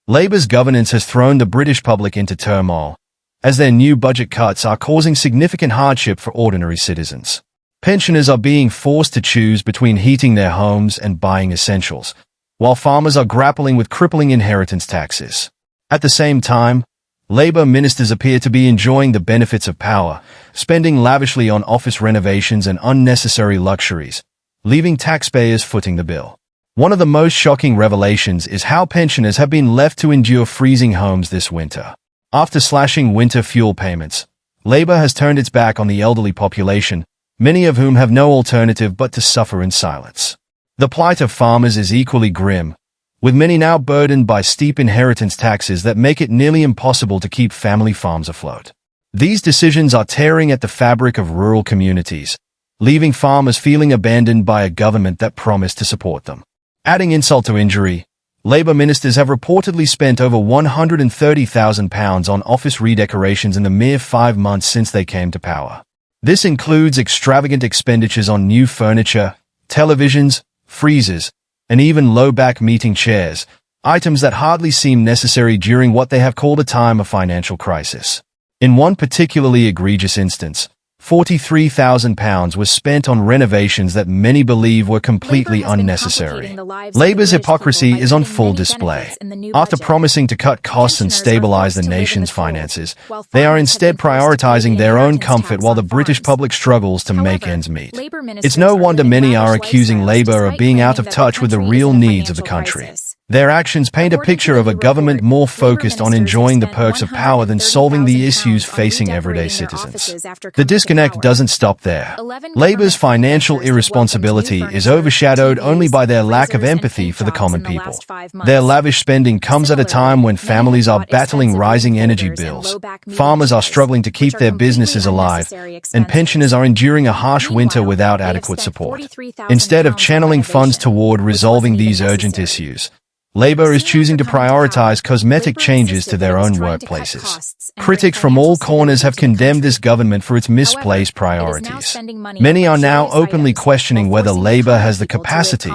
Labour's governance has thrown the British public into turmoil, as their new budget cuts are causing significant hardship for ordinary citizens. Pensioners are being forced to choose between heating their homes and buying essentials, while farmers are grappling with crippling inheritance taxes. At the same time, Labour ministers appear to be enjoying the benefits of power, spending lavishly on office renovations and unnecessary luxuries, leaving taxpayers footing the bill. One of the most shocking revelations is how pensioners have been left to endure freezing homes this winter. After slashing winter fuel payments, Labour has turned its back on the elderly population, many of whom have no alternative but to suffer in silence. The plight of farmers is equally grim, with many now burdened by steep inheritance taxes that make it nearly impossible to keep family farms afloat. These decisions are tearing at the fabric of rural communities, leaving farmers feeling abandoned by a government that promised to support them. Adding insult to injury, Labour ministers have reportedly spent over £130,000 on office redecorations in the mere 5 months since they came to power. This includes extravagant expenditures on new furniture, televisions, freezers, and even low-back meeting chairs, items that hardly seem necessary during what they have called a time of financial crisis. In one particularly egregious instance, £43,000 was spent on renovations that many believe were completely unnecessary. Labour's hypocrisy is on full display. After promising to cut costs and stabilise the nation's finances, they are instead prioritising their own comfort while the British public struggles to make ends meet. It's no wonder many are accusing Labour of being out of touch with the real needs of the country. Their actions paint a picture of a government more focused on enjoying the perks of power than solving the issues facing everyday citizens. The disconnect doesn't stop there. Labour's financial irresponsibility is overshadowed only by their lack of empathy for the common people. Their lavish spending comes at a time when families are battling rising energy bills, farmers are struggling to keep their businesses alive, and pensioners are enduring a harsh winter without adequate support. Instead of channeling funds toward resolving these urgent issues, Labour is choosing to prioritize cosmetic changes to their own workplaces. Critics from all corners have condemned this government for its misplaced priorities. Many are now openly questioning whether Labour has the capacity,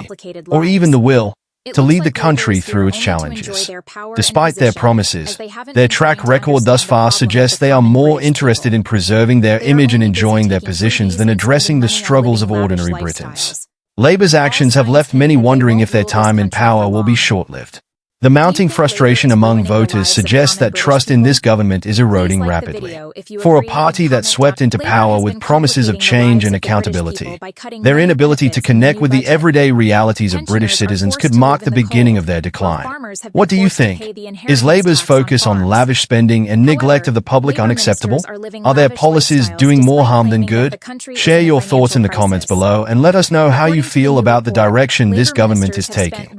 or even the will, to lead the country through its challenges. Despite their promises, their track record thus far suggests they are more interested in preserving their image and enjoying their positions than addressing the struggles of ordinary Britons. Labour's actions have left many wondering if their time in power will be short-lived. The mounting frustration among voters suggests that trust in this government is eroding rapidly. For a party that swept into power with promises of change and accountability, their inability to connect with the everyday realities of British citizens could mark the beginning of their decline. What do you think? Is Labour's focus on lavish spending and neglect of the public unacceptable? Are their policies doing more harm than good? Share your thoughts in the comments below and let us know how you feel about the direction this government is taking.